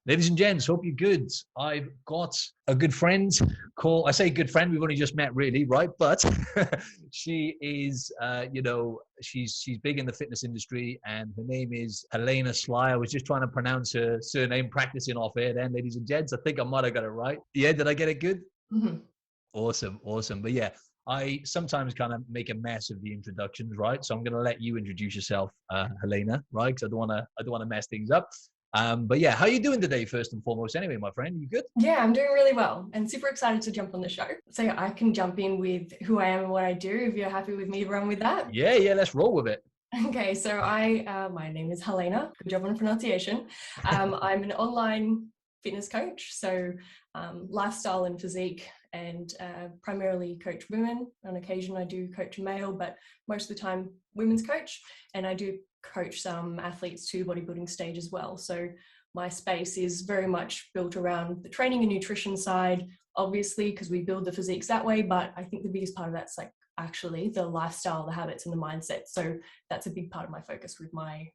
Ladies and gents, hope you're good. I've got a good friend I say good friend, we've only just met really, right? But she is, she's big in the fitness industry and her name is Helena Sly. I was just trying to pronounce her surname, practicing off air then, ladies and gents. I think I might have got it right. Yeah, did I get it good? Mm-hmm. Awesome. But yeah, I sometimes kind of make a mess of the introductions, right? So I'm going to let you introduce yourself, Helena, right? Because I don't want to mess things up. But yeah, how are you doing today, first and foremost? Anyway, my friend, you good? Yeah, I'm doing really well and super excited to jump on the show. So I can jump in with who I am and what I do if you're happy with me to run with that. Yeah, let's roll with it. Okay, so my name is Helena. Good job on the pronunciation. I'm an online fitness coach, so lifestyle and physique, and primarily coach women. On occasion, I do coach male, but most of the time, women's coach, and I do coach some athletes to bodybuilding stage as well. So my space is very much built around the training and nutrition side, obviously, because we build the physiques that way. But I think the biggest part of that's like actually the lifestyle, the habits, and the mindset. So that's a big part of my focus with my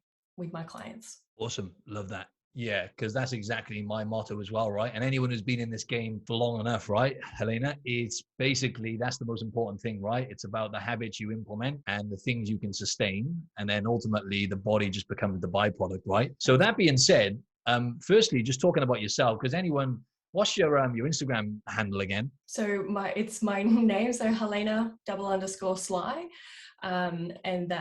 clients. Awesome. Love that. Yeah, because that's exactly my motto as well, right? And anyone who's been in this game for long enough, right, Helena, it's basically that's the most important thing, right? It's about the habits you implement and the things you can sustain. And then ultimately the body just becomes the byproduct, right? So that being said, firstly, just talking about yourself, because what's your Instagram handle again? So it's my name, so Helena _Sly. And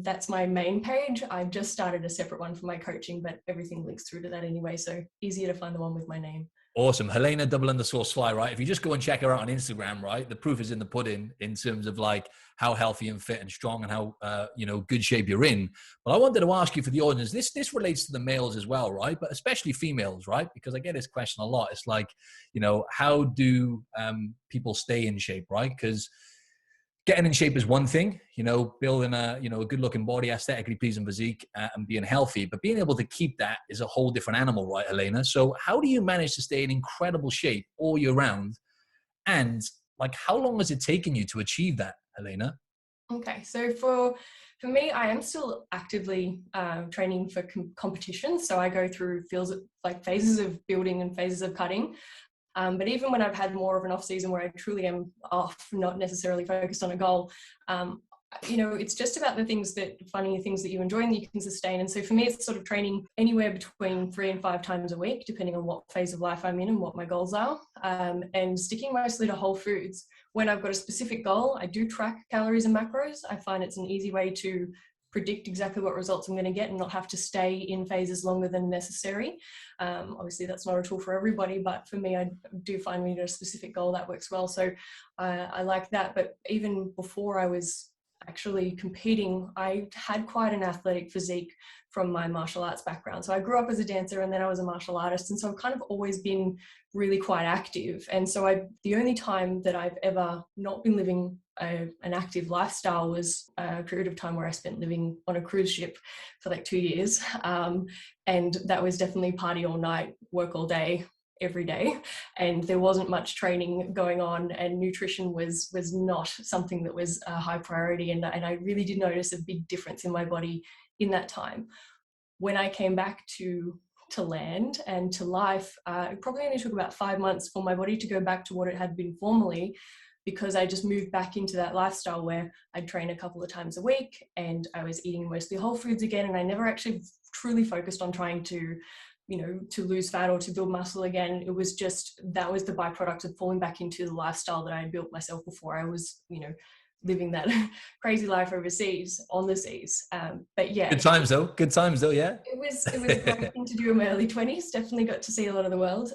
that's my main page. I've just started a separate one for my coaching, but everything links through to that anyway. So easier to find the one with my name. Awesome. Helena _Sly, right? If you just go and check her out on Instagram, right? The proof is in the pudding in terms of like how healthy and fit and strong and how, good shape you're in. But I wanted to ask you for the audience, this relates to the males as well, right? But especially females, right? Because I get this question a lot. It's like, how do people stay in shape, right? Because getting in shape is one thing, building a good looking body, aesthetically pleasing physique, and being healthy, but being able to keep that is a whole different animal, right, Helena? So how do you manage to stay in incredible shape all year round? And like, how long has it taken you to achieve that, Helena? Okay. So for me, I am still actively training for competition. So I go through phases of building and phases of cutting. But even when I've had more of an off season where I truly am off, not necessarily focused on a goal, it's just about the things that you enjoy and that you can sustain. And so for me, it's sort of training anywhere between 3 and 5 times a week, depending on what phase of life I'm in and what my goals are, and sticking mostly to whole foods. When I've got a specific goal, I do track calories and macros. I find it's an easy way to predict exactly what results I'm going to get and not have to stay in phases longer than necessary. Obviously, that's not a tool for everybody, but for me, I do find when you get a specific goal that works well. So I like that. But even before I was actually competing, I had quite an athletic physique from my martial arts background. So I grew up as a dancer and then I was a martial artist. And so I've kind of always been really quite active. And so the only time that I've ever not been living an active lifestyle was a period of time where I spent living on a cruise ship for like 2 years. And that was definitely party all night, work all day, every day, and there wasn't much training going on, and nutrition was not something that was a high priority, and I really did notice a big difference in my body in that time. When I came back to land and to life, it probably only took about 5 months for my body to go back to what it had been formerly, because I just moved back into that lifestyle where I'd train a couple of times a week and I was eating mostly whole foods again, and I never actually truly focused on trying to lose fat or to build muscle again. It was just, that was the byproduct of falling back into the lifestyle that I had built myself before I was, living that crazy life overseas, on the seas. But yeah. Good times though, yeah. It was a great thing to do in my early 20s. Definitely got to see a lot of the world,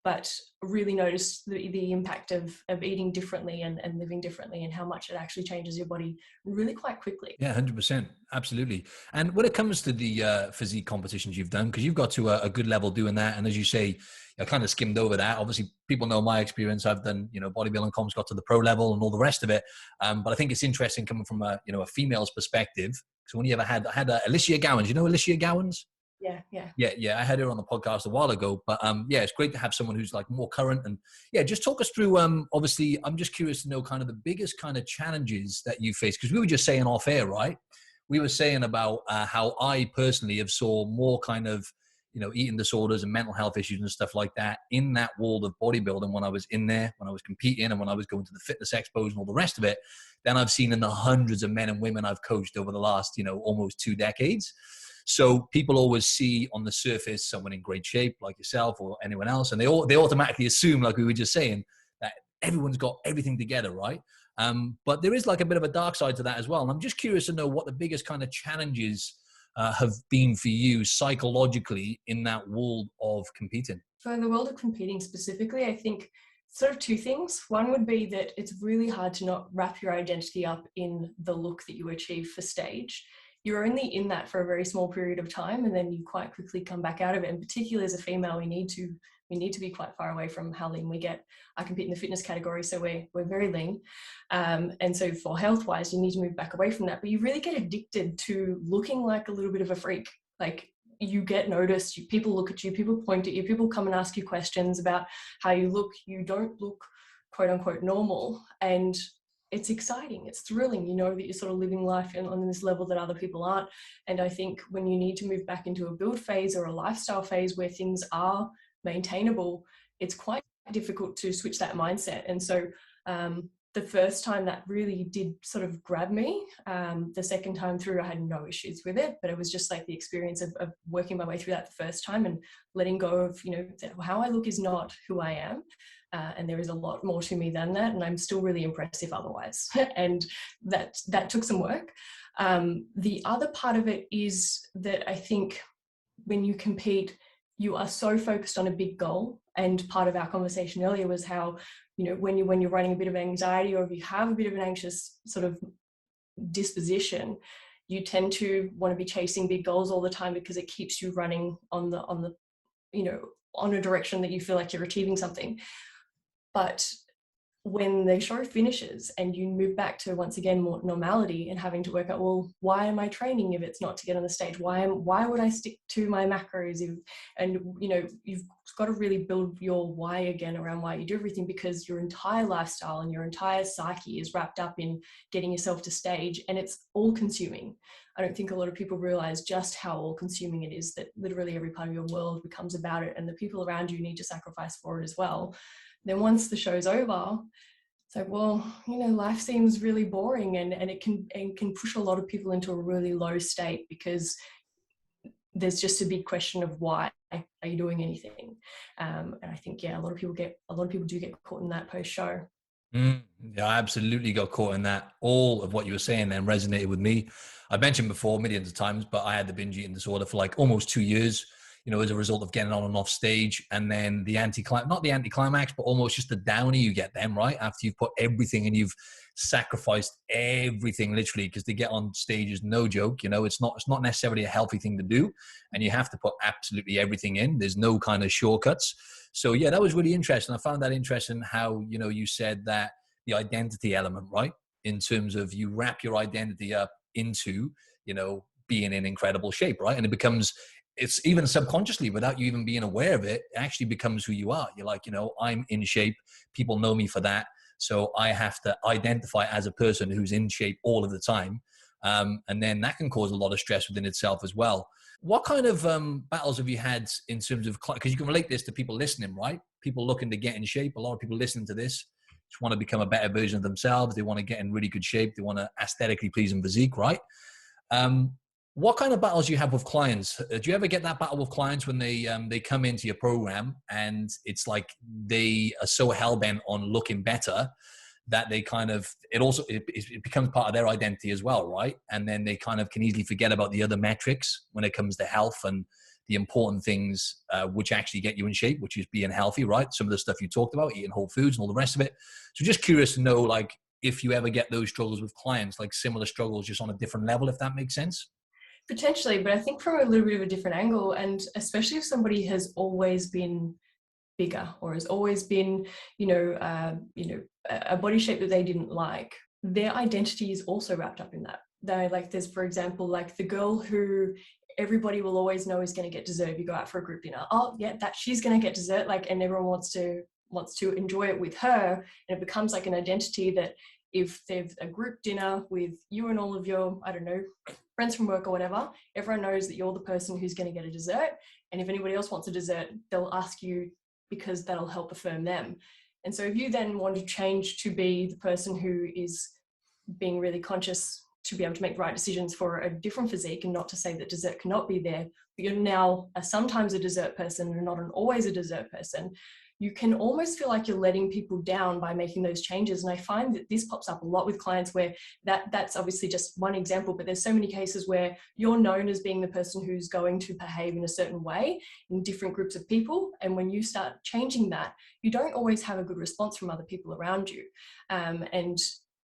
but really noticed the impact of eating differently and living differently, and how much it actually changes your body really quite quickly. Yeah, 100%. Absolutely. And when it comes to the physique competitions you've done, because you've got to a good level doing that, and as you say, I kind of skimmed over that. Obviously, people know my experience. I've done, bodybuilding comps, got to the pro level and all the rest of it. But I think it's interesting coming from a female's perspective. So when you ever had Alicia Gowans, Alicia Gowans? Yeah. I had her on the podcast a while ago, but it's great to have someone who's like more current, and just talk us through. Obviously, I'm just curious to know kind of the biggest kind of challenges that you face, because we were just saying off air, right? We were saying about how I personally have saw more kind of eating disorders and mental health issues and stuff like that in that world of bodybuilding when I was in there, when I was competing and when I was going to the fitness expos and all the rest of it, than I've seen in the hundreds of men and women I've coached over the last, almost 2 decades. So people always see on the surface someone in great shape like yourself or anyone else, and they automatically assume, like we were just saying, that everyone's got everything together, right? But there is like a bit of a dark side to that as well. And I'm just curious to know what the biggest kind of challenges have been for you psychologically in that world of competing. For the world of competing specifically, I think sort of 2 things. One would be that it's really hard to not wrap your identity up in the look that you achieve for stage. You're only in that for a very small period of time, and then you quite quickly come back out of it. And particularly as a female, we need to be quite far away from how lean we get. I compete in the fitness category, so we're very lean. And so for health-wise, you need to move back away from that. But you really get addicted to looking like a little bit of a freak. Like, you get noticed, people look at you, people point at you, people come and ask you questions about how you look. You don't look quote unquote normal. And it's exciting, it's thrilling, that you're sort of living life on this level that other people aren't. And I think when you need to move back into a build phase or a lifestyle phase where things are maintainable, it's quite difficult to switch that mindset. And so the first time that really did sort of grab me, the second time through I had no issues with it, but it was just like the experience of working my way through that the first time and letting go of, that how I look is not who I am. And there is a lot more to me than that, and I'm still really impressive otherwise. And that took some work. The other part of it is that I think when you compete, you are so focused on a big goal. And part of our conversation earlier was how, when you're running a bit of anxiety, or if you have a bit of an anxious sort of disposition, you tend to want to be chasing big goals all the time because it keeps you running on a direction that you feel like you're achieving something. But when the show finishes and you move back to, once again, more normality and having to work out, well, why am I training if it's not to get on the stage? Why would I stick to my macros? You've got to really build your why again around why you do everything, because your entire lifestyle and your entire psyche is wrapped up in getting yourself to stage, and it's all consuming. I don't think a lot of people realize just how all consuming it is, that literally every part of your world becomes about it, and the people around you need to sacrifice for it as well. Then once the show's over, it's like, well, life seems really boring, and it can push a lot of people into a really low state, because there's just a big question of why are you doing anything? And I think, a lot of people do get caught in that post-show. Yeah, I absolutely got caught in that. All of what you were saying then resonated with me. I mentioned before millions of times, but I had the binge eating disorder for like almost 2 years, as a result of getting on and off stage. And then not the anticlimax, but almost just the downy you get then, right? After you've put everything and you've sacrificed everything literally, because to get on stage is no joke. It's not necessarily a healthy thing to do, and you have to put absolutely everything in. There's no kind of shortcuts. So yeah, that was really interesting. I found that interesting how, you said that the identity element, right? In terms of you wrap your identity up into, being in incredible shape, right? And it's even subconsciously, without you even being aware of it, it actually becomes who you are. You're like, I'm in shape. People know me for that. So I have to identify as a person who's in shape all of the time. And then that can cause a lot of stress within itself as well. What kind of battles have you had in terms of, because you can relate this to people listening, right? People looking to get in shape. A lot of people listening to this just want to become a better version of themselves. They want to get in really good shape. They want to aesthetically pleasing physique, right? What kind of battles do you have with clients? Do you ever get that battle with clients when they come into your program and it's like they are so hell-bent on looking better that they kind of, it becomes part of their identity as well, right? And then they kind of can easily forget about the other metrics when it comes to health and the important things which actually get you in shape, which is being healthy, right? Some of the stuff you talked about, eating whole foods and all the rest of it. So just curious to know, like, if you ever get those struggles with clients, like similar struggles, just on a different level, if that makes sense. Potentially, but I think from a little bit of a different angle, and especially if somebody has always been bigger or has always been, a body shape that they didn't like, their identity is also wrapped up in that. There's, for example, like the girl who everybody will always know is going to get dessert if you go out for a group dinner. Oh yeah, that she's going to get dessert, and everyone wants to enjoy it with her, and it becomes like an identity that if there's a group dinner with you and all of your, I don't know, friends from work or whatever, everyone knows that you're the person who's going to get a dessert, And if anybody else wants a dessert, they'll ask you because that'll help affirm them. And so if you then want to change to be the person who is being really conscious to be able to make the right decisions for a different physique, and not to say that dessert cannot be there, but you're now sometimes a dessert person and not always a dessert person, you can almost feel like you're letting people down by making those changes. And I find that this pops up a lot with clients where that's obviously just one example, but there's so many cases where you're known as being the person who's going to behave in a certain way in different groups of people. And when you start changing that, you don't always have a good response from other people around you. And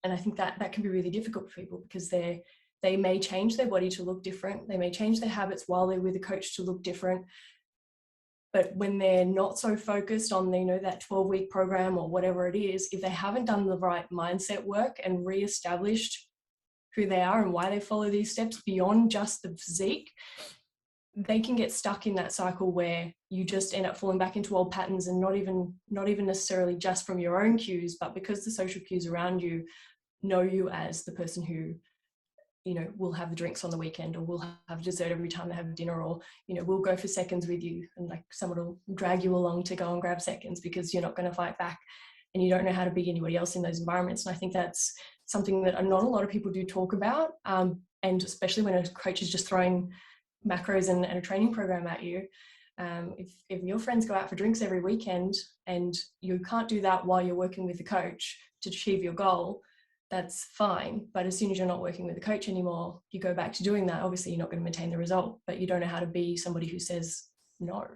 I think that can be really difficult for people, because they may change their body to look different. They may change their habits while they're with a coach to look different. But when they're not so focused on, that 12-week program or whatever it is, if they haven't done the right mindset work and reestablished who they are and why they follow these steps beyond just the physique, they can get stuck in that cycle where you just end up falling back into old patterns, and not even necessarily just from your own cues, but because the social cues around you know you as the person who will have the drinks on the weekend, or will have dessert every time they have dinner, or we'll go for seconds with you, and like someone will drag you along to go and grab seconds because you're not going to fight back, and you don't know how to be anybody else in those environments. And I think that's something that not a lot of people do talk about, and especially when a coach is just throwing macros and a training program at you. If your friends go out for drinks every weekend and you can't do that while you're working with the coach to achieve your goal, that's fine. But as soon as you're not working with the coach anymore, you go back to doing that. Obviously, you're not going to maintain the result, but you don't know how to be somebody who says no.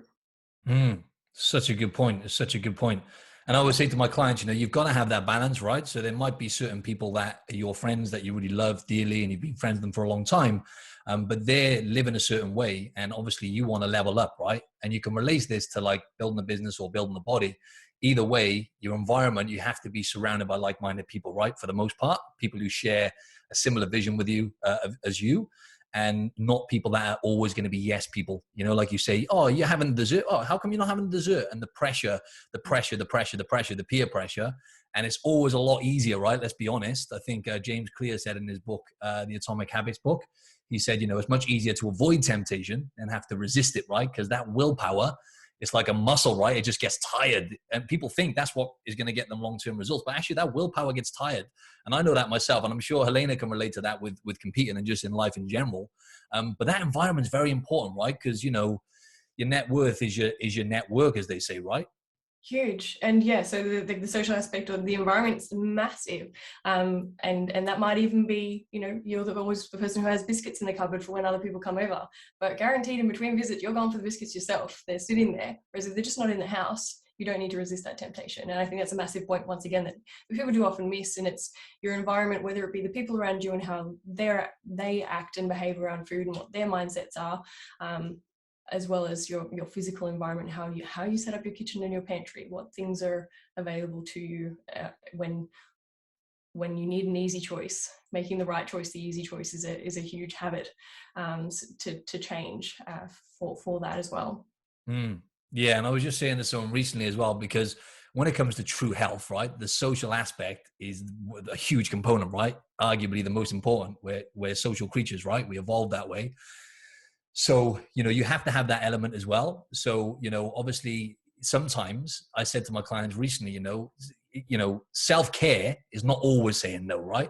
Such a good point. It's such a good point. And I always say to my clients, you've got to have that balance, right? So there might be certain people that are your friends that you really love dearly and you've been friends with them for a long time, but they're living a certain way. And obviously you want to level up, right? And you can relate this to like building a business or building a body. Either way, your environment, you have to be surrounded by like-minded people, right? For the most part, people who share a similar vision with you as you, and not people that are always going to be yes people. Like you say, oh, you're having dessert. Oh, how come you're not having dessert? And the pressure, the peer pressure. And it's always a lot easier, right? Let's be honest. I think James Clear said in his book, the Atomic Habits book, he said, it's much easier to avoid temptation than have to resist it, right? Because that willpower, it's like a muscle, right? It just gets tired. And people think that's what is going to get them long-term results. But actually that willpower gets tired. And I know that myself. And I'm sure Helena can relate to that with competing and just in life in general. But that environment is very important, right? Because, your net worth is your network, as they say, right? Huge. And yeah, so the social aspect of the environment's massive. And that might even be, you're always the person who has biscuits in the cupboard for when other people come over, but guaranteed in between visits, you're going for the biscuits yourself. They're sitting there. Whereas if they're just not in the house, you don't need to resist that temptation. And I think that's a massive point, once again, that people do often miss. And it's your environment, whether it be the people around you and how they act and behave around food and what their mindsets are, as well as your physical environment, how you set up your kitchen and your pantry, what things are available to you when you need an easy choice. Making the right choice, the easy choice, is a huge habit to change for that as well. Yeah, and I was just saying this to someone recently as well, because when it comes to true health, right, the social aspect is a huge component, right? Arguably the most important. We're social creatures, right? We evolved that way. So, you have to have that element as well. So, obviously sometimes I said to my clients recently, self-care is not always saying no, right?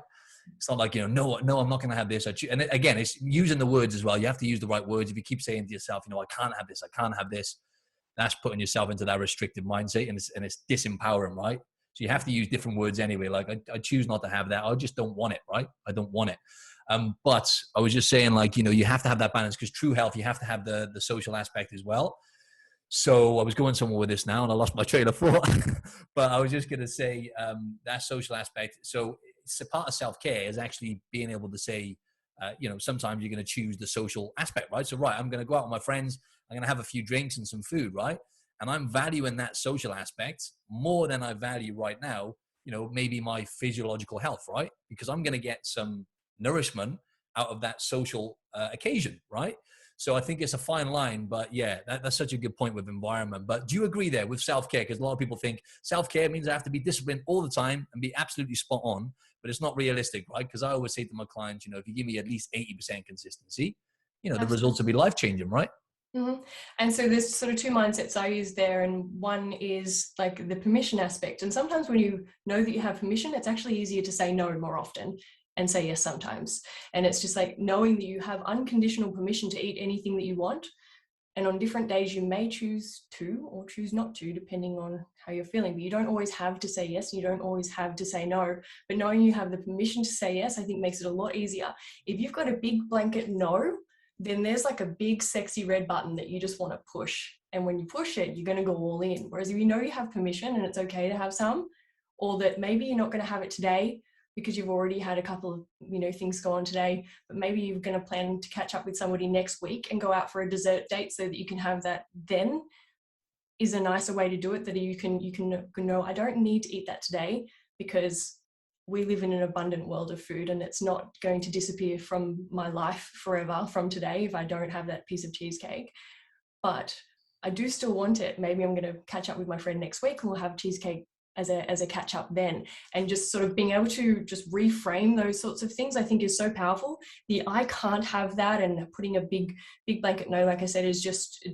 It's not like, no, I'm not going to have this. And again, it's using the words as well. You have to use the right words. If you keep saying to yourself, I can't have this, I can't have this, that's putting yourself into that restrictive mindset, and it's disempowering, right? So you have to use different words anyway. Like I choose not to have that. I just don't want it, right? I don't want it. But I was just saying, like, you have to have that balance, because true health, you have to have the social aspect as well. So I was going somewhere with this now and I lost my train of thought, but I was just going to say that social aspect. So it's a part of self-care is actually being able to say, sometimes you're going to choose the social aspect, right? So, right, I'm going to go out with my friends. I'm going to have a few drinks and some food, right? And I'm valuing that social aspect more than I value right now, maybe my physiological health, right? Because I'm going to get some nourishment out of that social occasion, right? So I think it's a fine line, but yeah, that's such a good point with environment. But do you agree there with self-care? Because a lot of people think self-care means I have to be disciplined all the time and be absolutely spot on, but it's not realistic, right? Because I always say to my clients, if you give me at least 80% consistency, the results will be life-changing, right? Mhm. And so there's sort of two mindsets I use there, and one is like the permission aspect. And sometimes when you know that you have permission, it's actually easier to say no more often and say yes sometimes. And it's just like knowing that you have unconditional permission to eat anything that you want. And on different days, you may choose to or choose not to, depending on how you're feeling. But you don't always have to say yes. You don't always have to say no. But knowing you have the permission to say yes, I think makes it a lot easier. If you've got a big blanket no, then there's like a big sexy red button that you just want to push. And when you push it, you're going to go all in. Whereas if you know you have permission and it's okay to have some, or that maybe you're not going to have it today because you've already had a couple of, things go on today, but maybe you're going to plan to catch up with somebody next week and go out for a dessert date so that you can have that then, is a nicer way to do it, that you can know, I don't need to eat that today because we live in an abundant world of food and it's not going to disappear from my life forever from today if I don't have that piece of cheesecake. But I do still want it. Maybe I'm going to catch up with my friend next week and we'll have cheesecake as a catch up then. And just sort of being able to just reframe those sorts of things, I think is so powerful. The I can't have that and putting a big blanket no, like I said, is just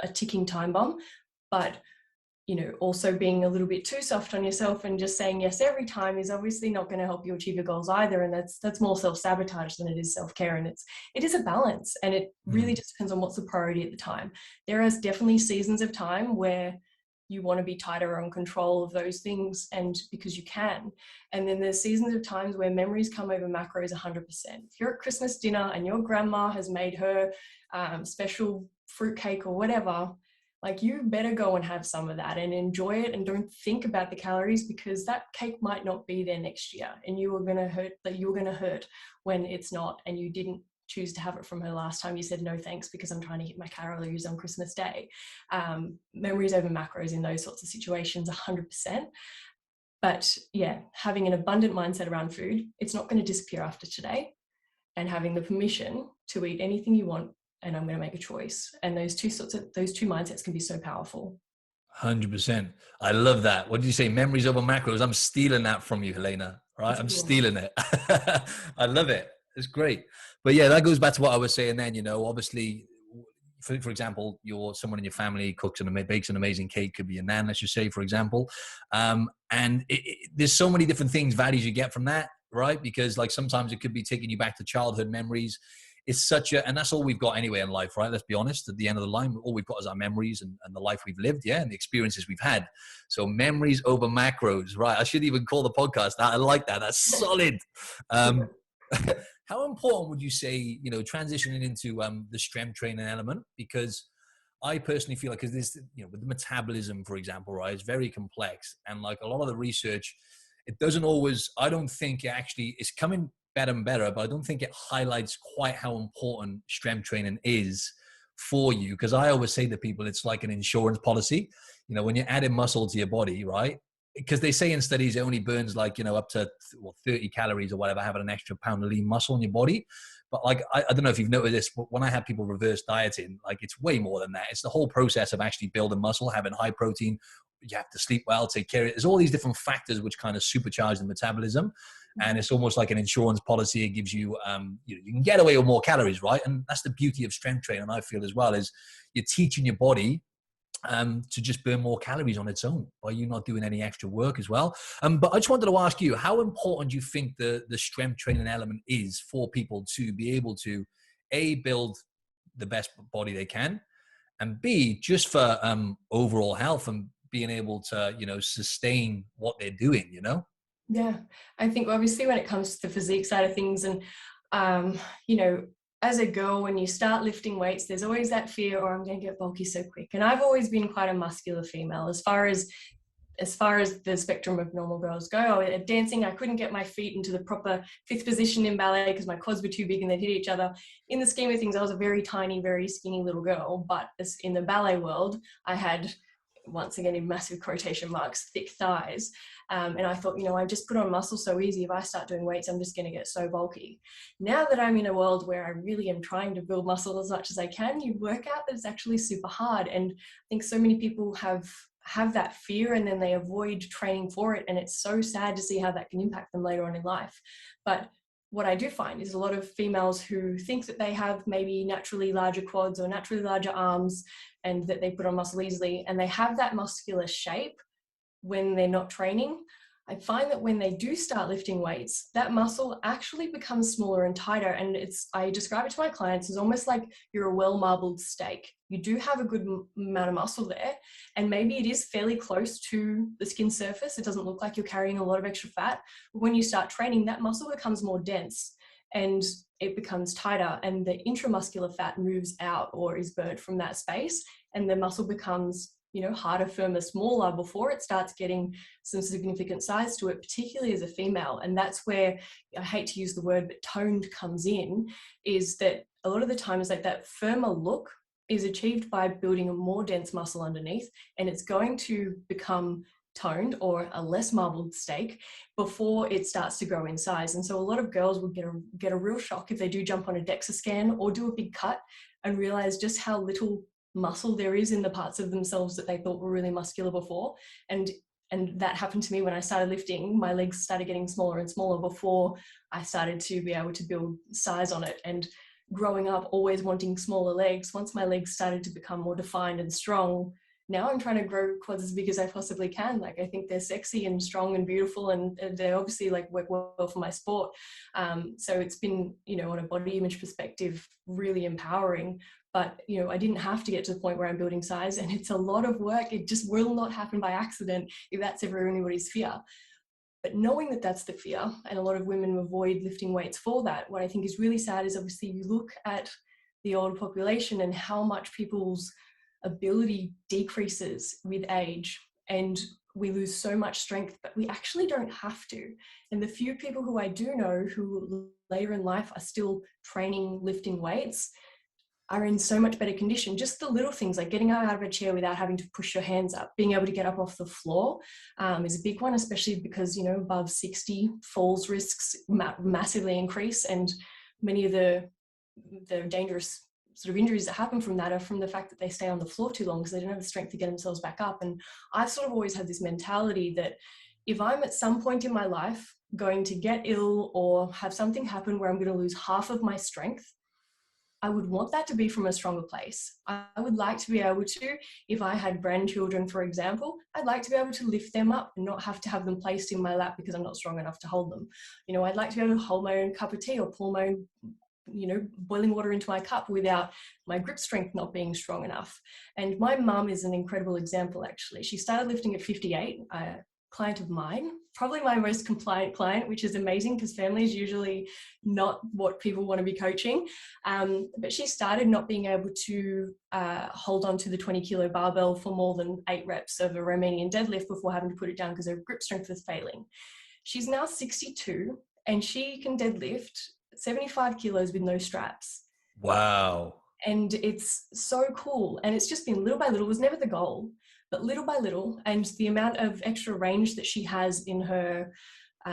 a ticking time bomb. But also being a little bit too soft on yourself and just saying yes every time is obviously not going to help you achieve your goals either. And that's more self-sabotage than it is self-care. And it is a balance, and it really just depends on what's the priority at the time. There is definitely seasons of time where you want to be tighter on control of those things, and because you can. And then there's seasons of times where memories come over macros 100%. If you're at Christmas dinner and your grandma has made her special fruitcake or whatever, like, you better go and have some of that and enjoy it, and don't think about the calories, because that cake might not be there next year and you're going to hurt when it's not, and you didn't choose to have it from her last time. You said no thanks because I'm trying to hit my calories on Christmas Day. Memories over macros in those sorts of situations, 100%. But yeah, having an abundant mindset around food, it's not going to disappear after today, and having the permission to eat anything you want, and I'm going to make a choice. And those two mindsets can be so powerful. 100%. I love that. What did you say? Memories over macros. I'm stealing that from you, Helena. Right? I'm stealing it. I love it. It's great. But yeah, that goes back to what I was saying then, obviously, for example, someone in your family bakes an amazing cake, could be a nan, let's just say, for example. And there's so many different values you get from that, right? Because like sometimes it could be taking you back to childhood memories. It's and that's all we've got anyway in life, right? Let's be honest. At the end of the line, all we've got is our memories and the life we've lived, and the experiences we've had. So memories over macros, right? I should even call the podcast that. I like that. That's solid. How important would you say, transitioning into the strength training element? Because I personally feel like, because this, with the metabolism, for example, right, it's very complex, and like a lot of the research, it doesn't always. I don't think it actually is coming better and better, but I don't think it highlights quite how important strength training is for you. Because I always say to people, it's like an insurance policy. When you're adding muscle to your body, right? Because they say in studies it only burns like, up to 30 calories or whatever, having an extra pound of lean muscle in your body. But like, I don't know if you've noticed this, but when I have people reverse dieting, like, it's way more than that. It's the whole process of actually building muscle, having high protein. You have to sleep well, take care of it. There's all these different factors which kind of supercharge the metabolism. And it's almost like an insurance policy. It gives you, you can get away with more calories, right? And that's the beauty of strength training, I feel, as well, is you're teaching your body to just burn more calories on its own by you not doing any extra work as well. But I just wanted to ask you, how important do you think the strength training element is for people to be able to, A, build the best body they can, and B, just for overall health and being able to, sustain what they're doing, Yeah, I think obviously when it comes to the physique side of things, and as a girl, when you start lifting weights, there's always that fear, or I'm going to get bulky so quick. And I've always been quite a muscular female as far as the spectrum of normal girls go. At dancing, I couldn't get my feet into the proper fifth position in ballet because my quads were too big and they'd hit each other. In the scheme of things, I was a very tiny, very skinny little girl. But in the ballet world, I had, once again in massive quotation marks, thick thighs. And I thought, I just put on muscle so easy. If I start doing weights, I'm just going to get so bulky. Now that I'm in a world where I really am trying to build muscle as much as I can, you work out that it's actually super hard. And I think so many people have that fear, and then they avoid training for it. And it's so sad to see how that can impact them later on in life. But what I do find is a lot of females who think that they have maybe naturally larger quads or naturally larger arms and that they put on muscle easily, and they have that muscular shape when they're not training. I find that when they do start lifting weights, that muscle actually becomes smaller and tighter. And I describe it to my clients as almost like you're a well-marbled steak. You do have a good amount of muscle there, and maybe it is fairly close to the skin surface. It doesn't look like you're carrying a lot of extra fat. But when you start training, that muscle becomes more dense and it becomes tighter, and the intramuscular fat moves out or is burnt from that space, and the muscle becomes, harder, firmer, smaller before it starts getting some significant size to it, particularly as a female. And that's where, I hate to use the word, but toned comes in, is that a lot of the time is like that firmer look is achieved by building a more dense muscle underneath, and it's going to become toned or a less marbled steak before it starts to grow in size. And so a lot of girls will get a real shock if they do jump on a DEXA scan or do a big cut and realize just how little muscle there is in the parts of themselves that they thought were really muscular before. And that happened to me when I started lifting. My legs started getting smaller and smaller before I started to be able to build size on it. And growing up always wanting smaller legs, once my legs started to become more defined and strong, now I'm trying to grow quads as big as I possibly can. Like, I think they're sexy and strong and beautiful, and they obviously like work well for my sport. So it's been, on a body image perspective, really empowering. But, I didn't have to get to the point where I'm building size, and it's a lot of work. It just will not happen by accident if that's ever anybody's fear. But knowing that that's the fear, and a lot of women avoid lifting weights for that, what I think is really sad is obviously you look at the older population and how much people's ability decreases with age, and we lose so much strength, but we actually don't have to. And the few people who I do know who later in life are still training, lifting weights, are in so much better condition. Just the little things like getting out of a chair without having to push your hands up, being able to get up off the floor is a big one, especially because, above 60, falls risks massively increase. And many of the dangerous sort of injuries that happen from that are from the fact that they stay on the floor too long because they don't have the strength to get themselves back up. And I've sort of always had this mentality that if I'm at some point in my life going to get ill or have something happen where I'm going to lose half of my strength, I would want that to be from a stronger place. I would like to be able to, if I had grandchildren, for example, I'd like to be able to lift them up and not have to have them placed in my lap because I'm not strong enough to hold them. I'd like to be able to hold my own cup of tea or pour my own, boiling water into my cup without my grip strength not being strong enough. And my mum is an incredible example, actually. She started lifting at 58, a client of mine, probably my most compliant client, which is amazing because family is usually not what people want to be coaching. But she started not being able to hold on to the 20 kilo barbell for more than 8 reps of a Romanian deadlift before having to put it down because her grip strength was failing. She's now 62 and she can deadlift 75 kilos with no straps. Wow. And it's so cool. And it's just been little by little. It was never the goal, but little by little. And the amount of extra range that she has in her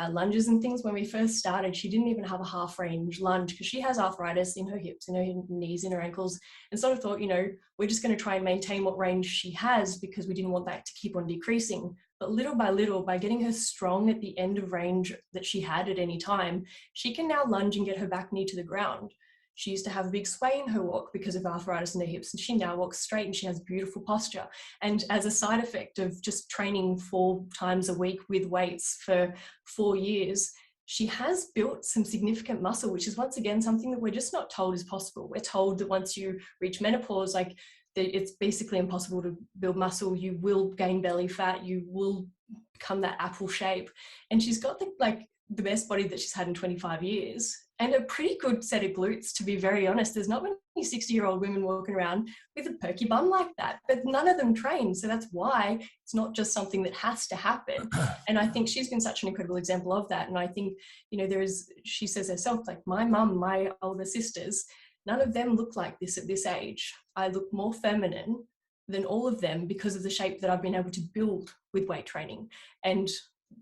lunges and things. When we first started, she didn't even have a half range lunge because she has arthritis in her hips, in her knees, in her ankles, and sort of thought, we're just going to try and maintain what range she has because we didn't want that to keep on decreasing. But little by little, by getting her strong at the end of range that she had at any time, she can now lunge and get her back knee to the ground. She used to have a big sway in her walk because of arthritis in her hips, and she now walks straight and she has beautiful posture. And as a side effect of just training 4 times a week with weights for 4 years, she has built some significant muscle, which is once again something that we're just not told is possible. We're told that once you reach menopause, like it's basically impossible to build muscle. You will gain belly fat. You will become that apple shape. And she's got the best body that she's had in 25 years and a pretty good set of glutes, to be very honest. There's not many 60-year-old women walking around with a perky bum like that, but none of them train. So that's why it's not just something that has to happen. And I think she's been such an incredible example of that. And I think, she says herself, like my mum, my older sisters, none of them look like this at this age. I look more feminine than all of them because of the shape that I've been able to build with weight training. And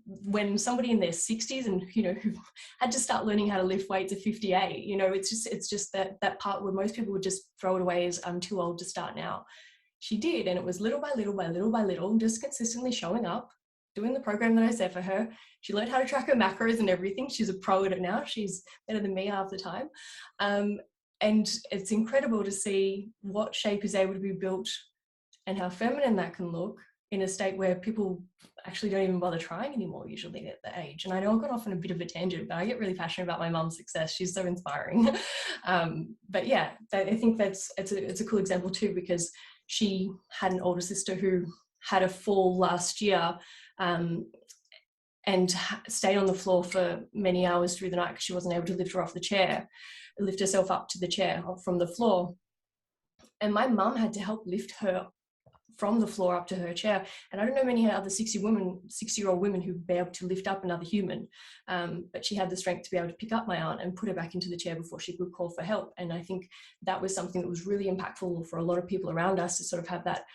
when somebody in their 60s and who had to start learning how to lift weights at 58, it's just that part where most people would just throw it away as I'm too old to start now. She did, and it was little by little by little by little, just consistently showing up, doing the program that I set for her. She learned how to track her macros and everything. She's a pro at it now. She's better than me half the time. And it's incredible to see what shape is able to be built and how feminine that can look in a state where people actually don't even bother trying anymore usually at the age. And I know I got off on a bit of a tangent, but I get really passionate about my mum's success. She's so inspiring. But yeah, I think it's a cool example too, because she had an older sister who had a fall last year, and stayed on the floor for many hours through the night because she wasn't able to lift her off the chair, lift herself up to the chair from the floor. And my mum had to help lift her from the floor up to her chair. And I don't know many other 60-year-old women who'd be able to lift up another human. But she had the strength to be able to pick up my aunt and put her back into the chair before she could call for help. And I think that was something that was really impactful for a lot of people around us to sort of have that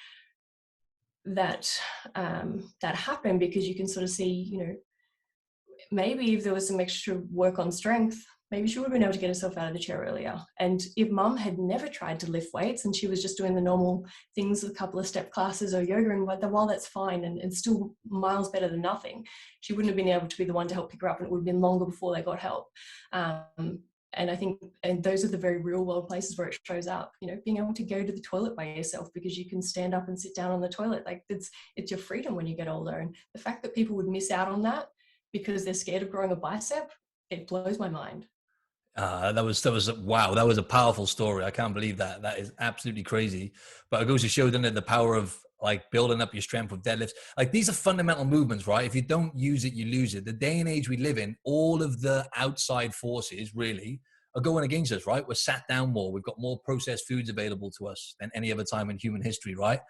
happen, because you can sort of see, you know, maybe if there was some extra work on strength, maybe she would have been able to get herself out of the chair earlier. And if mum had never tried to lift weights and she was just doing the normal things, a couple of step classes or yoga, and while that's fine and still miles better than nothing, she wouldn't have been able to be the one to help pick her up, and it would have been longer before they got help. And I think, and those are the very real world places where it shows up, you know, being able to go to the toilet by yourself because you can stand up and sit down on the toilet. Like it's your freedom when you get older. And the fact that people would miss out on that because they're scared of growing a bicep, it blows my mind. That was wow. That was a powerful story. I can't believe that. That is absolutely crazy. But it goes to show, doesn't it, the power of like building up your strength with deadlifts. Like these are fundamental movements, right? If you don't use it, you lose it. The day and age we live in, all of the outside forces really are going against us, right? We're sat down more. We've got more processed foods available to us than any other time in human history, right?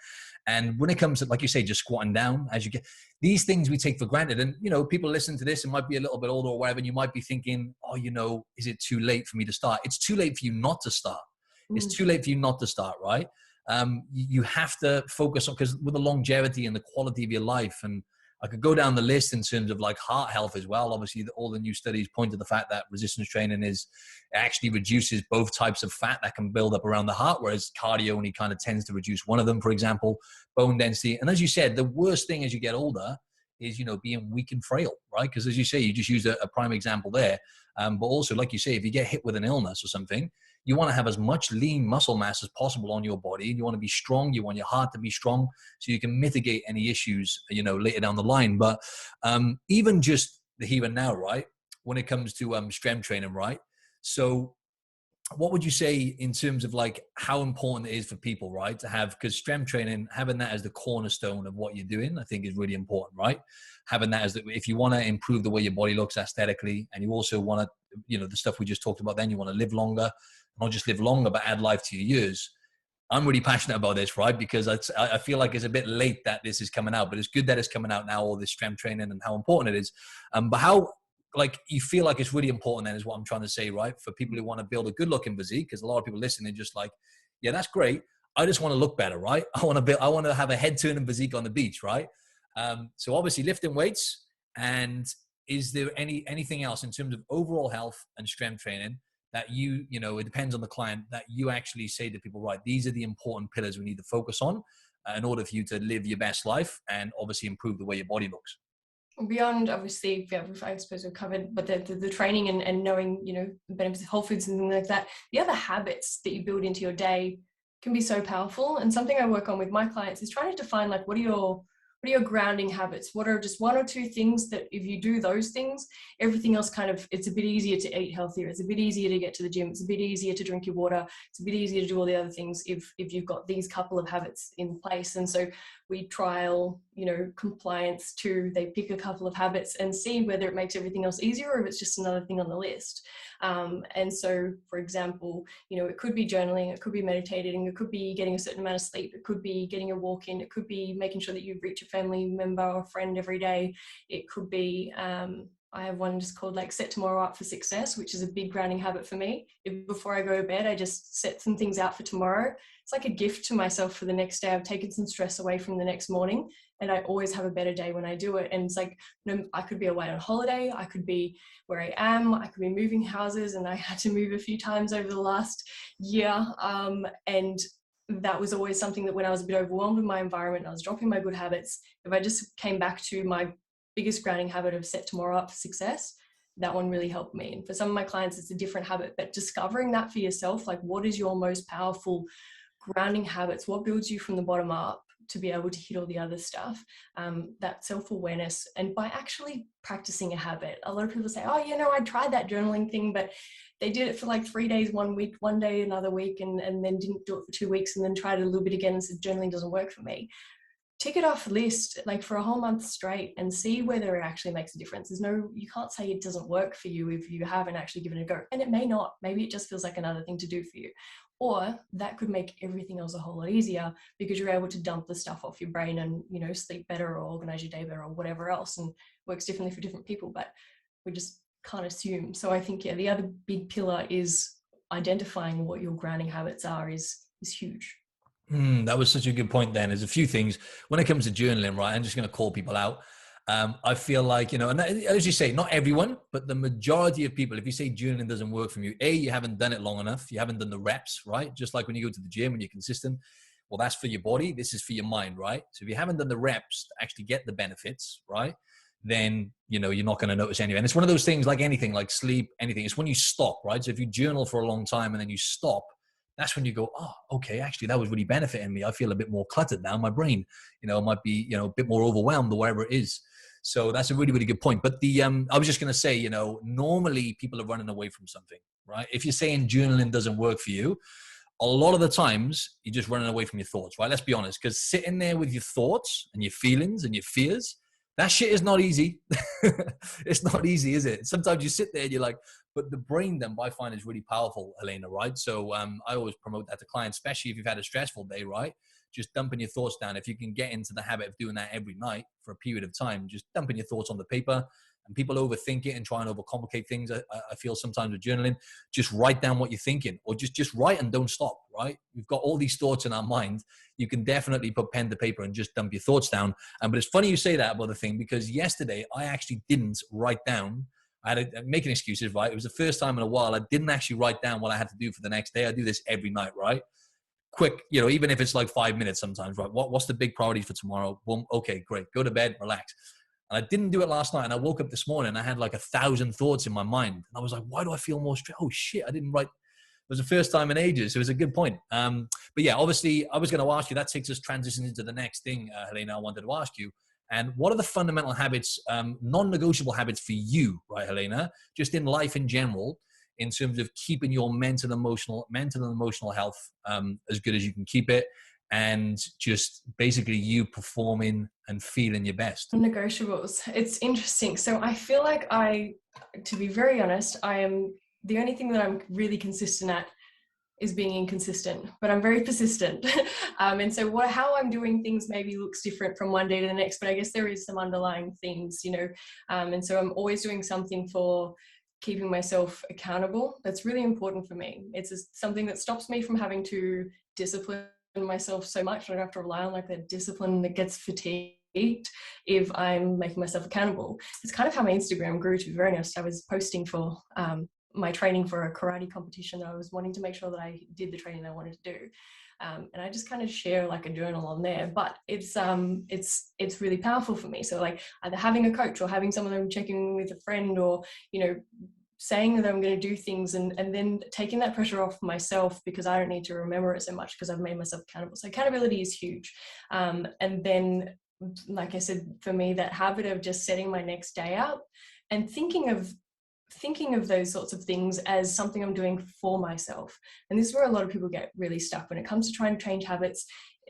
And when it comes to, like you say, just squatting down as you get, these things we take for granted. And, you know, people listen to this and might be a little bit older or whatever, and you might be thinking, oh, you know, is it too late for me to start? It's too late for you not to start. It's too late for you not to start, right? You have to focus on, because with the longevity and the quality of your life, and I could go down the list in terms of like heart health as well. Obviously, all the new studies point to the fact that resistance training actually reduces both types of fat that can build up around the heart, whereas cardio only kind of tends to reduce one of them, for example, bone density. And as you said, the worst thing as you get older is, you know, being weak and frail, right? Because as you say, you just used a prime example there. But also, like you say, if you get hit with an illness or something, you want to have as much lean muscle mass as possible on your body. And you want to be strong. You want your heart to be strong so you can mitigate any issues, you know, later down the line. But even just the here and now, right? When it comes to strength training, right? So what would you say in terms of like how important it is for people, right? To have, because strength training, having that as the cornerstone of what you're doing, I think is really important, right? Having that as if you want to improve the way your body looks aesthetically, and you also want to, you know, the stuff we just talked about, then you want to live longer, not just live longer, but add life to your years. I'm really passionate about this, right? Because I feel like it's a bit late that this is coming out, but it's good that it's coming out now, all this strength training and how important it is. But how, like, you feel like it's really important then is what I'm trying to say, right? For people who want to build a good looking physique, because a lot of people listening just like, yeah, that's great. I just want to look better, right? I want to have a head turning physique on the beach, right? So obviously lifting weights, and is there anything else in terms of overall health and strength training that you know, it depends on the client, that you actually say to people, right, these are the important pillars we need to focus on in order for you to live your best life and obviously improve the way your body looks? Beyond, obviously, yeah, I suppose we've covered, but the training and knowing, you know, the benefits of whole foods and things like that, the other habits that you build into your day can be so powerful. And something I work on with my clients is trying to define, like, what are your grounding habits? What are just one or two things that if you do those things, everything else kind of, it's a bit easier to eat healthier. It's a bit easier to get to the gym. It's a bit easier to drink your water. It's a bit easier to do all the other things if you've got these couple of habits in place. And so we trial, you know, compliance too. They pick a couple of habits and see whether it makes everything else easier or if it's just another thing on the list. And so, for example, you know, it could be journaling, it could be meditating, it could be getting a certain amount of sleep, it could be getting a walk in, it could be making sure that you reach a family member or friend every day. It could be, I have one just called like set tomorrow up for success, which is a big grounding habit for me. Before I go to bed, I just set some things out for tomorrow. It's like a gift to myself for the next day. I've taken some stress away from the next morning, and I always have a better day when I do it. And it's like, you know, I could be away on holiday, I could be where I am, I could be moving houses, and I had to move a few times over the last year. And that was always something that when I was a bit overwhelmed with my environment and I was dropping my good habits, if I just came back to my biggest grounding habit of set tomorrow up for success, that one really helped me. And for some of my clients, it's a different habit, but discovering that for yourself, like what is your most powerful grounding habits, what builds you from the bottom up to be able to hit all the other stuff, that self-awareness. And by actually practicing a habit, a lot of people say, oh, I tried that journaling thing, but they did it for like 3 days, 1 week, 1 day, another week, and then didn't do it for 2 weeks, and then tried it a little bit again and said, journaling doesn't work for me. Tick it off the list like for a whole month straight and see whether it actually makes a difference. You can't say it doesn't work for you if you haven't actually given it a go. And it may not. Maybe it just feels like another thing to do for you. Or that could make everything else a whole lot easier because you're able to dump the stuff off your brain and, sleep better or organize your day better or whatever else, and works differently for different people, but we just can't assume. So I think, the other big pillar is identifying what your grounding habits are is huge. That was such a good point then. There's a few things when it comes to journaling, right? I'm just going to call people out. I feel like, and as you say, not everyone, but the majority of people, if you say journaling doesn't work for you, you haven't done it long enough. You haven't done the reps, right? Just like when you go to the gym and you're consistent. Well, that's for your body. This is for your mind, right? So if you haven't done the reps to actually get the benefits, right? Then, you're not going to notice anything. And it's one of those things like anything, like sleep, anything. It's when you stop, right? So if you journal for a long time and then you stop, that's when you go, oh, okay, actually that was really benefiting me. I feel a bit more cluttered now. My brain, might be, a bit more overwhelmed or whatever it is. So that's a really, really good point. But I was just going to say, normally people are running away from something, right? If you're saying journaling doesn't work for you, a lot of the times you're just running away from your thoughts, right? Let's be honest, because sitting there with your thoughts and your feelings and your fears, that shit is not easy. It's not easy, is it? Sometimes you sit there and you're like, but the brain then I find is really powerful, Helena, right? So I always promote that to clients, especially if you've had a stressful day, right? Just dumping your thoughts down. If you can get into the habit of doing that every night for a period of time, just dumping your thoughts on the paper. And people overthink it and try and overcomplicate things. I feel sometimes with journaling, just write down what you're thinking, or just write and don't stop, right? We've got all these thoughts in our mind. You can definitely put pen to paper and just dump your thoughts down. But it's funny you say that about the thing, because yesterday I actually didn't write down. I had making excuses, right? It was the first time in a while I didn't actually write down what I had to do for the next day. I do this every night, right? Quick, even if it's like 5 minutes sometimes, right? What's the big priority for tomorrow? Boom, okay, great. Go to bed, relax. And I didn't do it last night. And I woke up this morning and I had like 1,000 thoughts in my mind. And I was like, why do I feel more stressed? Oh shit, I didn't write. It was the first time in ages. It was a good point. But yeah, obviously I was going to ask you, that takes us transition into the next thing, Helena, I wanted to ask you. And what are the fundamental habits, non-negotiable habits for you, right, Helena, just in life in general, in terms of keeping your mental and emotional health as good as you can keep it, and just basically you performing and feeling your best? Negotiables. It's interesting. So I feel like to be very honest, I am the only thing that I'm really consistent at is being inconsistent, but I'm very persistent. And so how I'm doing things maybe looks different from one day to the next, but I guess there is some underlying themes, and so I'm always doing something for keeping myself accountable. That's really important for me. It's something that stops me from having to discipline myself so much. I don't have to rely on like that discipline that gets fatigued if I'm making myself accountable. It's kind of how my Instagram grew, to be very honest. I was posting for my training for a karate competition. I was wanting to make sure that I did the training I wanted to do. And I just kind of share like a journal on there, but it's really powerful for me. So like either having a coach or having someone I'm checking with a friend, or, saying that I'm going to do things and then taking that pressure off myself because I don't need to remember it so much because I've made myself accountable. So accountability is huge. And then, like I said, for me, that habit of just setting my next day up and thinking of those sorts of things as something I'm doing for myself. And this is where a lot of people get really stuck when it comes to trying to change habits.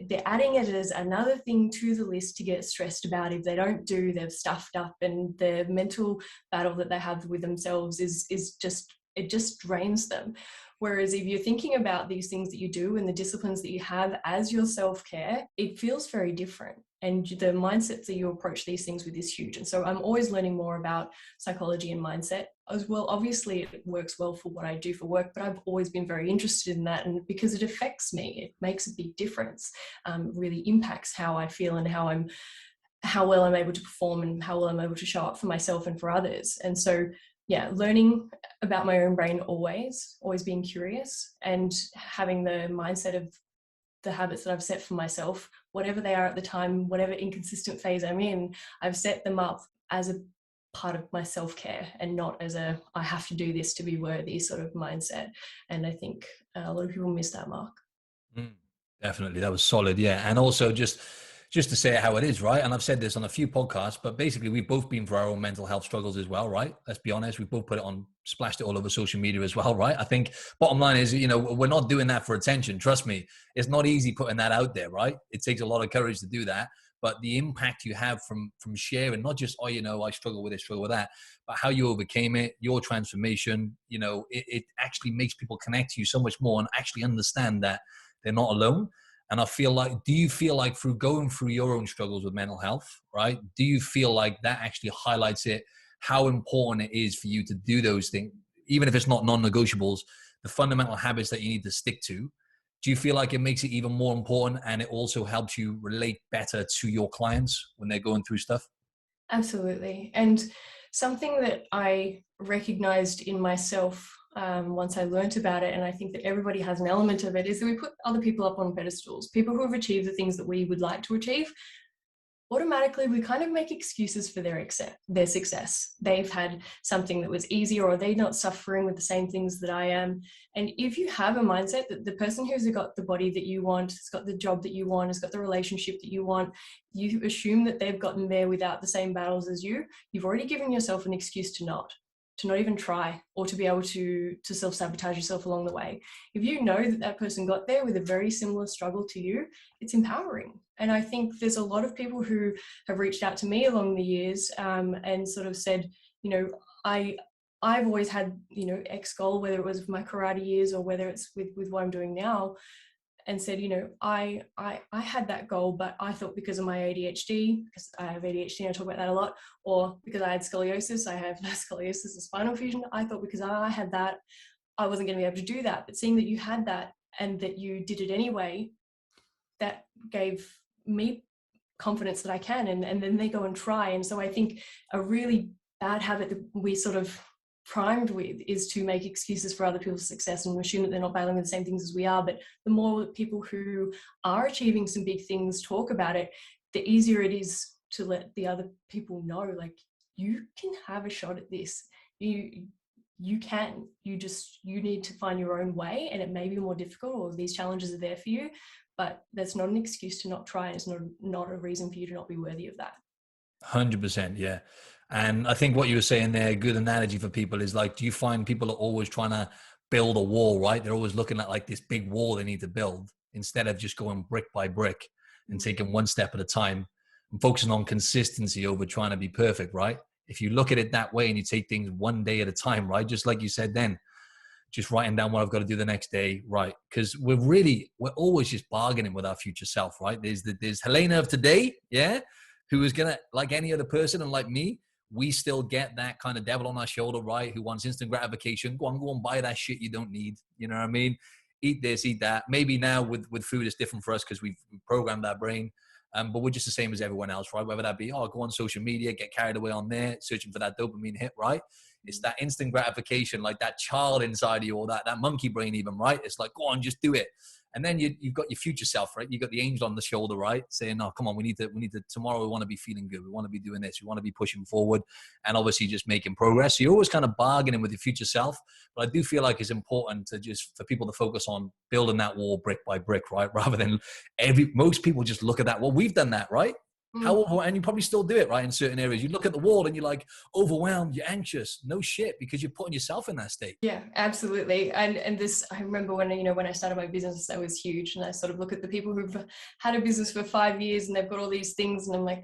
They're adding it as another thing to the list to get stressed about. If they don't do, they're stuffed up, and the mental battle that they have with themselves is just drains them. Whereas if you're thinking about these things that you do and the disciplines that you have as your self-care, it feels very different. And the mindset that you approach these things with is huge. And so I'm always learning more about psychology and mindset as well. Obviously, it works well for what I do for work, but I've always been very interested in that. And because it affects me, it makes a big difference, really impacts how I feel and how well I'm able to perform and how well I'm able to show up for myself and for others. And so, yeah, learning about my own brain always being curious and having the mindset of the habits that I've set for myself, whatever they are at the time, whatever inconsistent phase I'm in, I've set them up as a part of my self-care and not as a I have to do this to be worthy sort of mindset. And I think a lot of people miss that mark. Mm, definitely. That was solid. Yeah. And also just to say it how it is, right? And I've said this on a few podcasts, but basically we've both been through our own mental health struggles as well, right? Let's be honest. We've both put it on, splashed it all over social media as well, right? I think bottom line is, we're not doing that for attention. Trust me. It's not easy putting that out there, right? It takes a lot of courage to do that. But the impact you have from sharing, not just, I struggle with this, struggle with that, but how you overcame it, your transformation, it actually makes people connect to you so much more and actually understand that they're not alone. And I feel like, do you feel like through going through your own struggles with mental health, right? Do you feel like that actually highlights it, how important it is for you to do those things, even if it's not non-negotiables, the fundamental habits that you need to stick to? Do you feel like it makes it even more important and it also helps you relate better to your clients when they're going through stuff? Absolutely. And something that I recognized in myself once I learnt about it, and I think that everybody has an element of it, is that we put other people up on pedestals, people who have achieved the things that we would like to achieve. Automatically, we kind of make excuses for their success. They've had something that was easier, or they're not suffering with the same things that I am. And if you have a mindset that the person who's got the body that you want, has got the job that you want, has got the relationship that you want, you assume that they've gotten there without the same battles as you, you've already given yourself an excuse to not even try, or to be able to self-sabotage yourself along the way. If you know that that person got there with a very similar struggle to you, it's empowering. And I think there's a lot of people who have reached out to me along the years and sort of said, I've always had, X goal, whether it was with my karate years or whether it's with what I'm doing now, and said, I had that goal, but I thought because of my ADHD, because I have ADHD and I talk about that a lot, or because I had scoliosis, I have scoliosis and spinal fusion, I thought because I had that, I wasn't going to be able to do that. But seeing that you had that and that you did it anyway, that gave me confidence that I can, and then they go and try. And so I think a really bad habit that we sort of primed with is to make excuses for other people's success and assume that they're not battling with the same things as we are. But the more people who are achieving some big things talk about it, the easier it is to let the other people know, like, you can have a shot at this. You can, you need to find your own way, and it may be more difficult, or these challenges are there for you, but that's not an excuse to not try. It's not a reason for you to not be worthy of that. 100%. Yeah. And I think what you were saying there, a good analogy for people is like, do you find people are always trying to build a wall, right? They're always looking at like this big wall they need to build instead of just going brick by brick and taking one step at a time and focusing on consistency over trying to be perfect, right? If you look at it that way and you take things one day at a time, right? Just like you said then, just writing down what I've got to do the next day, right? Because we're always just bargaining with our future self, right? There's Helena of today, yeah, who is gonna, like any other person, and like me, we still get that kind of devil on our shoulder, right? Who wants instant gratification? Go and buy that shit you don't need. You know what I mean? Eat this, eat that. Maybe now with food, it's different for us because we've programmed our brain. But we're just the same as everyone else, right? Whether that be, go on social media, get carried away on there, searching for that dopamine hit, right? It's that instant gratification, like that child inside of you, or that monkey brain even, right? It's like, go on, just do it. And then you've got your future self, right? You've got the angel on the shoulder, right? Saying, no, come on, we need to, tomorrow we want to be feeling good. We want to be doing this. We want to be pushing forward and obviously just making progress. So you're always kind of bargaining with your future self. But I do feel like it's important for people to focus on building that wall brick by brick, right? Rather than most people just look at that. Well, we've done that, right? And you probably still do it, right? In certain areas, you look at the wall and you're like overwhelmed, you're anxious. No shit, because you're putting yourself in that state. Yeah, absolutely. And this, I remember when I started my business, that was huge. And I sort of look at the people who've had a business for 5 years and they've got all these things, and I'm like,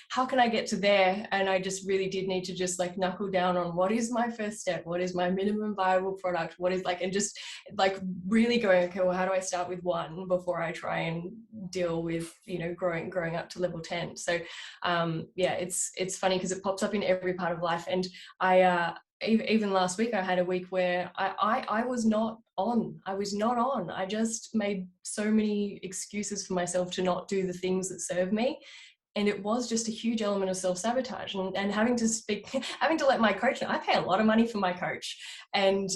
how can I get to there? And I just really did need to just like knuckle down on what is my first step, what is my minimum viable product, what is like, and just like really going, okay, well, how do I start with one before I try and deal with growing up to level 10. So it's funny because it pops up in every part of life. And I even last week I had a week where I was not on. I just made so many excuses for myself to not do the things that serve me. And it was just a huge element of self-sabotage, and having to let my coach know. I pay a lot of money for my coach, and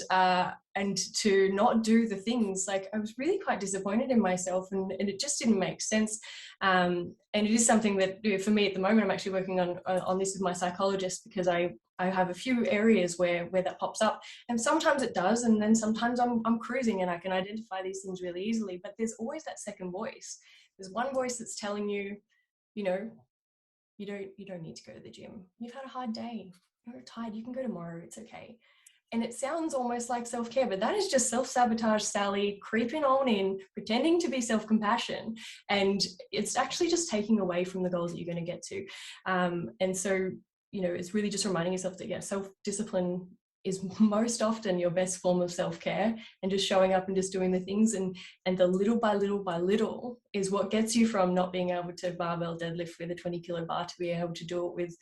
to not do the things, like, I was really quite disappointed in myself, and it just didn't make sense. And it is something that, for me at the moment, I'm actually working on this with my psychologist, because I have a few areas where that pops up, and sometimes it does, and then sometimes I'm cruising and I can identify these things really easily. But there's always that second voice. There's one voice that's telling you, you know, you don't need to go to the gym. You've had a hard day. You're tired. You can go tomorrow. It's okay. And it sounds almost like self-care, but that is just self-sabotage, Sally, creeping on in, pretending to be self-compassion. And it's actually just taking away from the goals that you're going to get to. And so, it's really just reminding yourself that, self-discipline is most often your best form of self-care, and just showing up and just doing the things, and the little by little is what gets you from not being able to barbell deadlift with a 20 kilo bar to being able to do it with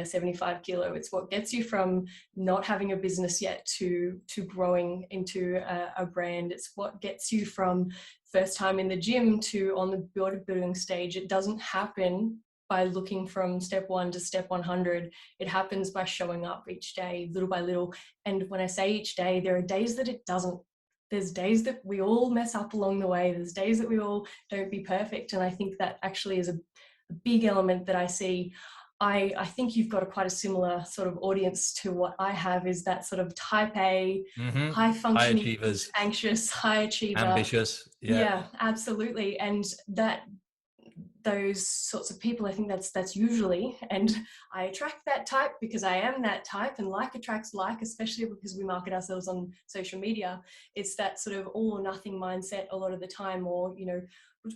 75 kilo. It's what gets you from not having a business yet to growing into a brand. It's what gets you from first time in the gym to on the bodybuilding stage. It doesn't happen by looking from step 1 to step 100. It happens by showing up each day, little by little. And when I say each day, there are days that it doesn't. There's days that we all mess up along the way. There's days that we all don't be perfect. And I think that actually is a big element that I see. I think you've got quite a similar sort of audience to what I have, is that sort of type A, high functioning, high achievers, anxious, high achiever. Ambitious. Yeah, absolutely. And those sorts of people, I think that's usually, and I attract that type because I am that type, and like attracts like, especially because we market ourselves on social media. It's that sort of all or nothing mindset a lot of the time, or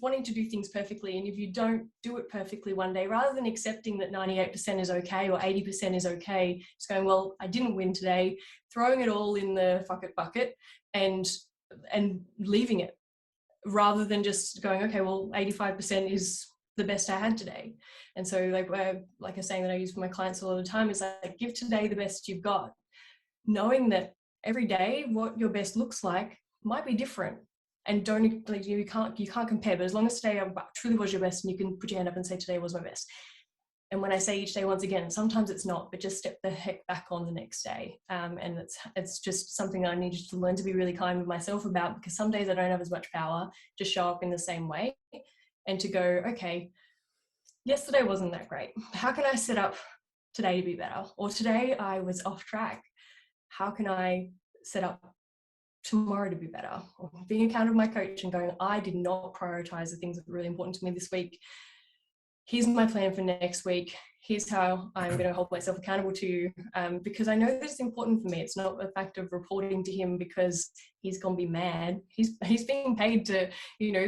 wanting to do things perfectly. And if you don't do it perfectly one day, rather than accepting that 98% is okay or 80% is okay, it's going, well, I didn't win today, throwing it all in the fuck it bucket and leaving it, rather than just going, okay, well, 85% is the best I had today. And so like a saying that I use for my clients all the time is like, give today the best you've got, knowing that every day what your best looks like might be different. And you can't compare, but as long as today truly was your best, and you can put your hand up and say today was my best. And when I say each day, once again, sometimes it's not, but just step the heck back on the next day. And it's just something I needed to learn to be really kind with myself about, because some days I don't have as much power to show up in the same way, and to go, okay, yesterday wasn't that great. How can I set up today to be better? Or today I was off track. How can I set up tomorrow to be better? Or being accountable with my coach and going, I did not prioritize the things that were really important to me this week. Here's my plan for next week. Here's how I'm going to hold myself accountable to you, because I know that it's important for me. It's not a fact of reporting to him because he's going to be mad. He's being paid to,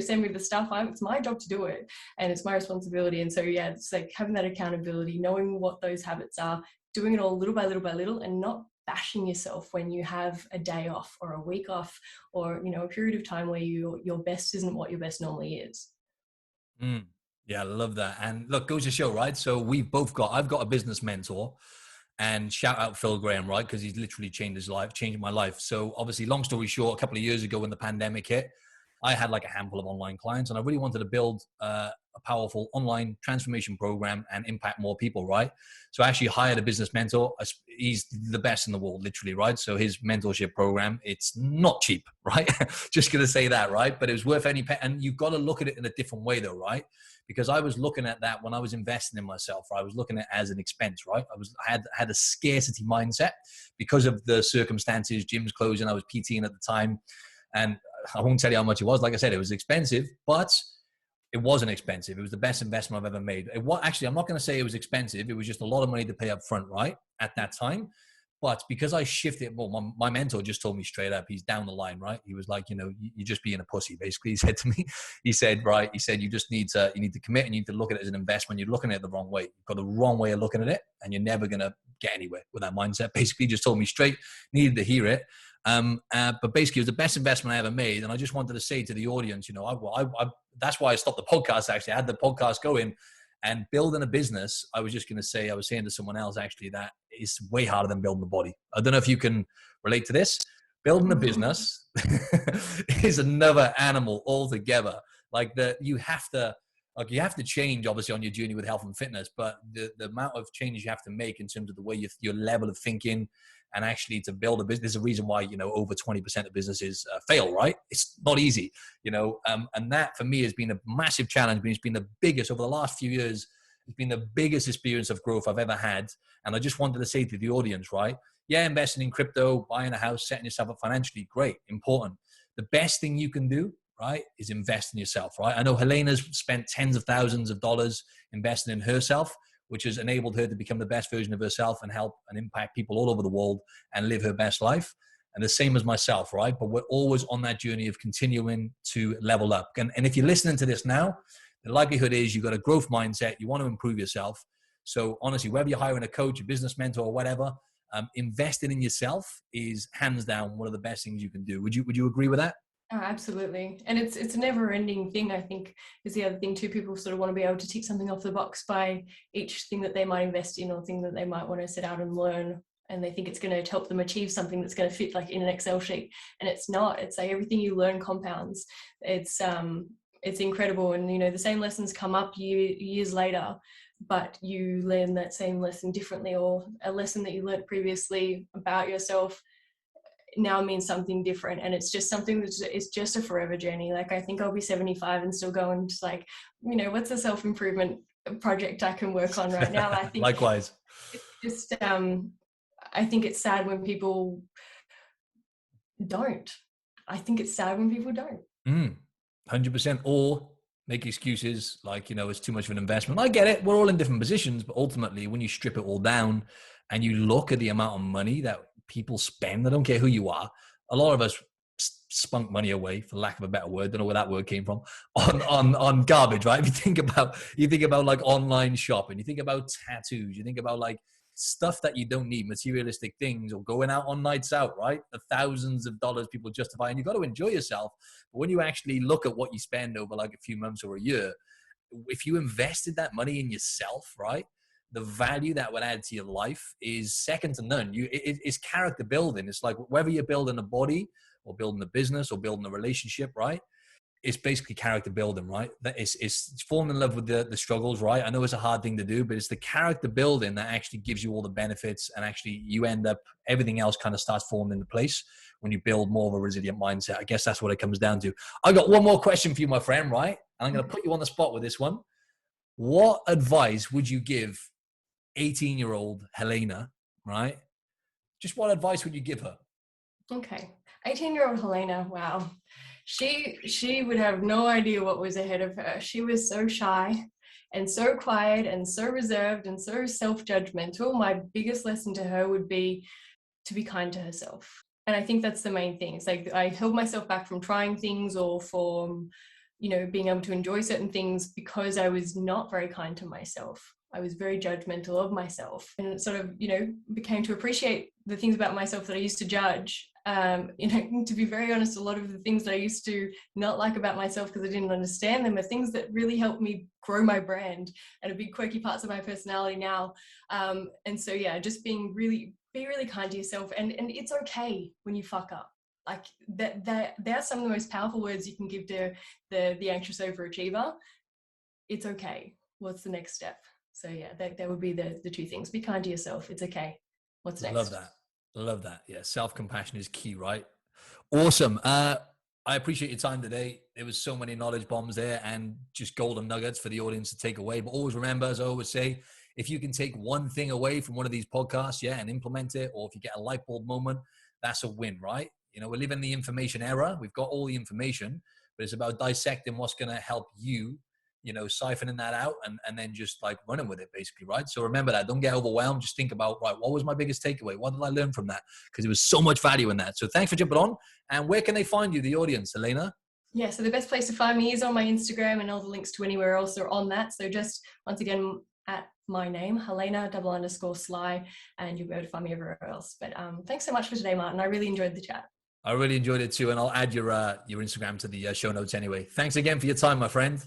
send me the stuff. It's my job to do it, and it's my responsibility. And so, it's like having that accountability, knowing what those habits are, doing it all little by little, and not bashing yourself when you have a day off or a week off, or, a period of time where your best isn't what your best normally is. Yeah, I love that. And look, goes to show, right? So I've got a business mentor, and shout out Phil Graham, right? Because he's literally changed my life. So obviously, long story short, a couple of years ago when the pandemic hit, I had like a handful of online clients, and I really wanted to build a powerful online transformation program and impact more people, right? So I actually hired a business mentor. He's the best in the world, literally, right? So his mentorship program, it's not cheap, right? Just going to say that, right? But it was worth any penny. And you've got to look at it in a different way though, right? Because I was looking at that when I was investing in myself, right? I was looking at it as an expense, right? I had a scarcity mindset because of the circumstances, gyms closing, I was PTing at the time. And I won't tell you how much it was. Like I said, it was expensive, but it wasn't expensive. It was the best investment I've ever made. Actually, I'm not going to say it was expensive. It was just a lot of money to pay up front, right? At that time. But because I shifted, well, my mentor just told me straight up, he's down the line, right? He was like, you're just being a pussy, basically. He said to me, you just need to commit, and you need to look at it as an investment. You're looking at it the wrong way. You've got the wrong way of looking at it, and you're never going to get anywhere with that mindset. Basically, just told me straight, needed to hear it. But basically, it was the best investment I ever made. And I just wanted to say to the audience, that's why I stopped the podcast. Actually, I had the podcast going, and building a business. I was saying to someone else actually that it's way harder than building a body. I don't know if you can relate to this. Building a business is another animal altogether. You have to Like you have to change obviously on your journey with health and fitness, but the amount of changes you have to make in terms of the way your level of thinking and actually to build a business, there's a reason why, over 20% of businesses fail, right? It's not easy, and that for me has been a massive challenge, but it's been the biggest over the last few years. It's been the biggest experience of growth I've ever had. And I just wanted to say to the audience, right? Yeah, investing in crypto, buying a house, setting yourself up financially, great, important. The best thing you can do, right, is invest in yourself, right? I know Helena's spent tens of thousands of dollars investing in herself, which has enabled her to become the best version of herself and help and impact people all over the world and live her best life. And the same as myself, right? But we're always on that journey of continuing to level up. And if you're listening to this now, the likelihood is you've got a growth mindset, you want to improve yourself. So honestly, whether you're hiring a coach, a business mentor, or whatever, investing in yourself is hands down one of the best things you can do. Would you agree with that? Oh, absolutely. And it's a never ending thing, I think, is the other thing too. People sort of want to be able to tick something off the box by each thing that they might invest in or thing that they might want to set out and learn. And they think it's going to help them achieve something that's going to fit like in an Excel sheet. And it's not. It's like everything you learn compounds. It's incredible. And, the same lessons come up years later, but you learn that same lesson differently, or a lesson that you learned previously about yourself now means something different. And it's just something that is just a forever journey. Like I think I'll be 75 and still going just like, what's a self-improvement project I can work on right now? I think likewise. It's just I think it's sad when people don't. I think it's sad when people don't. 100%. Or make excuses like, it's too much of an investment. I get it. We're all in different positions, but ultimately when you strip it all down and you look at the amount of money that people spend, I don't care who you are, a lot of us spunk money away, for lack of a better word, don't know where that word came from, on garbage, right? If you think about like online shopping, you think about tattoos, you think about like stuff that you don't need, materialistic things, or going out on nights out, right? The thousands of dollars people justify, and you've got to enjoy yourself. But when you actually look at what you spend over like a few months or a year, if you invested that money in yourself, right, the value that would add to your life is second to none. It's character building. It's like whether you're building a body or building a business or building a relationship, right? It's basically character building, right? It's falling in love with the struggles, right? I know it's a hard thing to do, but it's the character building that actually gives you all the benefits, and actually you end up, everything else kind of starts falling into place when you build more of a resilient mindset. I guess that's what it comes down to. I got one more question for you, my friend, right? And I'm going to put you on the spot with this one. What advice would you give 18-year-old Helena, right? Just what advice would you give her? Okay. 18-year-old Helena, wow. She would have no idea what was ahead of her. She was so shy and so quiet and so reserved and so self-judgmental. My biggest lesson to her would be to be kind to herself. And I think that's the main thing. It's like I held myself back from trying things or from, being able to enjoy certain things because I was not very kind to myself. I was very judgmental of myself, and it sort of, became to appreciate the things about myself that I used to judge. To be very honest, a lot of the things that I used to not like about myself because I didn't understand them are things that really helped me grow my brand and are big quirky parts of my personality now. And so, yeah, just be really kind to yourself, and it's okay when you fuck up. Like that's some of the most powerful words you can give to the anxious overachiever. It's okay. What's the next step? So yeah, that would be the two things. Be kind to yourself. It's okay. What's next? Love that. Yeah. Self-compassion is key, right? Awesome. I appreciate your time today. There was so many knowledge bombs there and just golden nuggets for the audience to take away. But always remember, as I always say, if you can take one thing away from one of these podcasts, and implement it, or if you get a light bulb moment, that's a win, right? We live in the information era. We've got all the information, but it's about dissecting what's going to help you, siphoning that out and then just like running with it basically, right? So remember that. Don't get overwhelmed. Just think about, right, what was my biggest takeaway? What did I learn from that? Because there was so much value in that. So thanks for jumping on. And where can they find you, the audience, Helena? Yeah, so the best place to find me is on my Instagram, and all the links to anywhere else are on that. So just once again, at my name, Helena _Sly, and you'll be able to find me everywhere else. But thanks so much for today, Martin. I really enjoyed the chat. I really enjoyed it too. And I'll add your Instagram to the show notes anyway. Thanks again for your time, my friend.